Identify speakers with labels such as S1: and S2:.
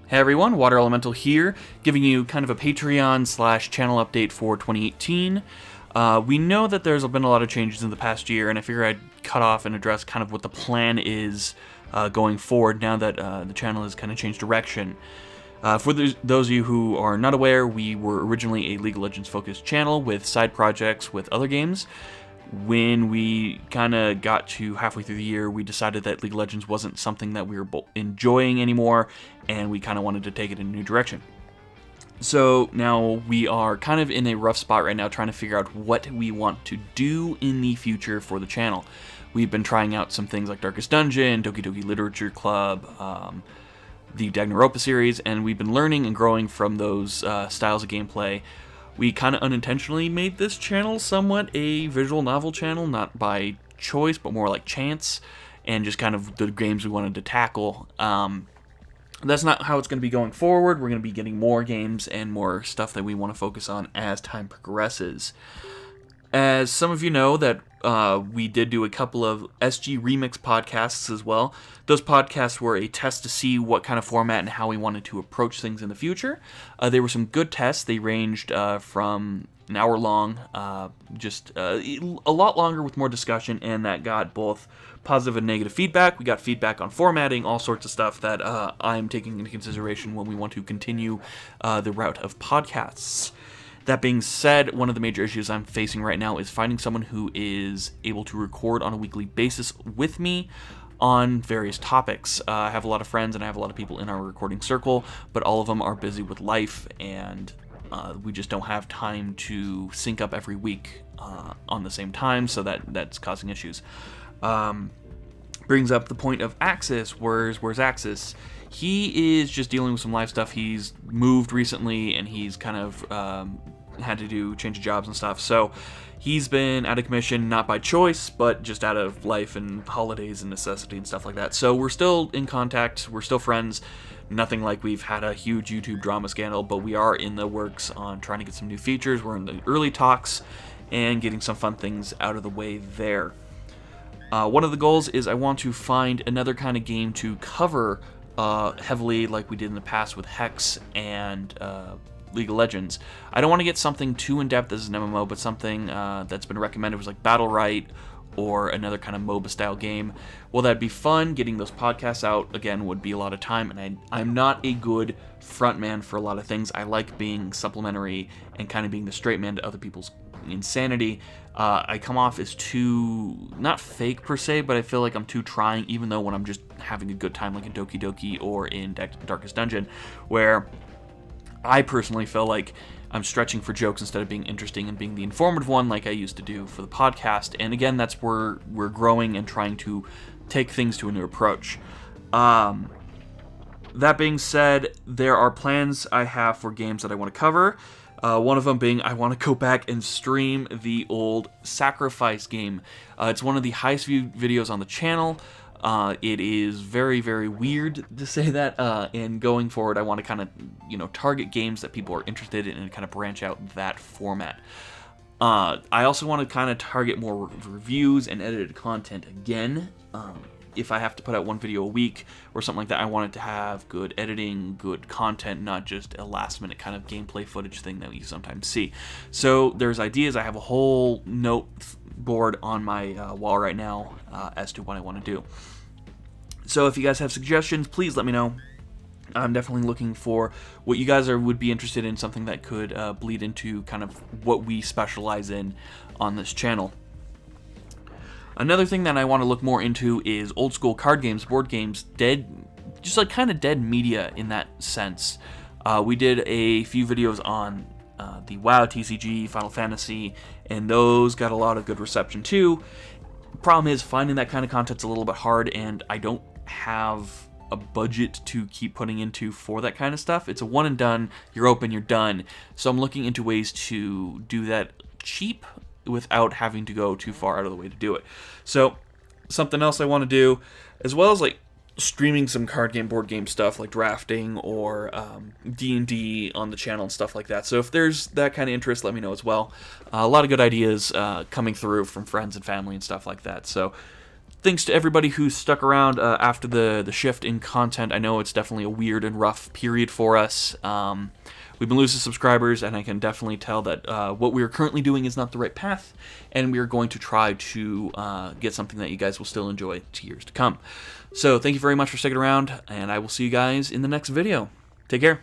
S1: Hey everyone, Water Elemental here, giving you kind of a Patreon / channel update for 2018. We know that there's been a lot of changes in the past year, and I figure I'd cut off and address kind of what the plan is going forward now that the channel has kind of changed direction. For those of you who are not aware, we were originally a League of Legends focused channel with side projects with other games. When we kind of got to halfway through the year, we decided that League of Legends wasn't something that we were enjoying anymore, and we kind of wanted to take it in a new direction. So now we are kind of in a rough spot right now, trying to figure out what we want to do in the future for the channel. We've been trying out some things like Darkest Dungeon, Doki Doki Literature Club, the Danganronpa series, and we've been learning and growing from those styles of gameplay. We kind of unintentionally made this channel somewhat a visual novel channel, not by choice, but more like chance, and just kind of the games we wanted to tackle. That's not how it's going to be going forward. We're going to be getting more games and more stuff that we want to focus on as time progresses. As some of you know, that we did do a couple of SG Remix podcasts as well. Those podcasts were a test to see what kind of format and how we wanted to approach things in the future. They were some good tests. They ranged from an hour long, just a lot longer with more discussion, and that got both positive and negative feedback. We got feedback on formatting, all sorts of stuff that I'm taking into consideration when we want to continue the route of podcasts. That being said, one of the major issues I'm facing right now is finding someone who is able to record on a weekly basis with me on various topics. I have a lot of friends and I have a lot of people in our recording circle, but all of them are busy with life, and we just don't have time to sync up every week on the same time, so that's causing issues. Brings up the point of Axis. Where's Axis? He is just dealing with some life stuff. He's moved recently, and he's kind of had to do change of jobs and stuff. So he's been out of commission, not by choice, but just out of life and holidays and necessity and stuff like that. So we're still in contact. We're still friends. Nothing like we've had a huge YouTube drama scandal, but we are in the works on trying to get some new features. We're in the early talks and getting some fun things out of the way there. One of the goals is I want to find another kind of game to cover heavily like we did in the past with Hex and League of Legends. I don't want to get something too in-depth as an MMO, but something that's been recommended was like Battlerite or another kind of MOBA style game. Well, that'd be fun. Getting those podcasts out, again, would be a lot of time, and I'm not a good front man for a lot of things. I like being supplementary and kind of being the straight man to other people's insanity. I come off as too, not fake per se, but I feel like I'm too trying, even though when I'm just having a good time, like in Doki Doki or in Darkest Dungeon, where I personally feel like I'm stretching for jokes instead of being interesting and being the informative one like I used to do for the podcast. And again, that's where we're growing and trying to take things to a new approach. That being said, there are plans I have for games that I want to cover. One of them being I want to go back and stream the old Sacrifice game. It's one of the highest viewed videos on the channel. It is very, very weird to say that, and going forward I want to kind of, target games that people are interested in and kind of branch out that format. I also want to kind of target more reviews and edited content again. If I have to put out one video a week or something like that, I want it to have good editing, good content, not just a last-minute kind of gameplay footage thing that you sometimes see. So there's ideas. I have a whole note board on my wall right now as to what I want to do. So if you guys have suggestions, please let me know. I'm definitely looking for what you guys would be interested in, something that could bleed into kind of what we specialize in on this channel. Another thing that I want to look more into is old school card games, board games, just like kind of dead media in that sense. We did a few videos on the WoW TCG, Final Fantasy, and those got a lot of good reception too. Problem is finding that kind of content's a little bit hard, and I don't have a budget to keep putting into for that kind of stuff. It's a one and done, you're open, you're done. So I'm looking into ways to do that cheap without having to go too far out of the way to do it. So something else I want to do, as well as like streaming some card game, board game stuff like drafting or D&D on the channel and stuff like that. So if there's that kind of interest, let me know as well. A lot of good ideas coming through from friends and family and stuff like that. So thanks to everybody who stuck around after the shift in content. I know it's definitely a weird and rough period for us. We've been losing subscribers, and I can definitely tell that what we are currently doing is not the right path, and we are going to try to get something that you guys will still enjoy to years to come. So thank you very much for sticking around, and I will see you guys in the next video. Take care.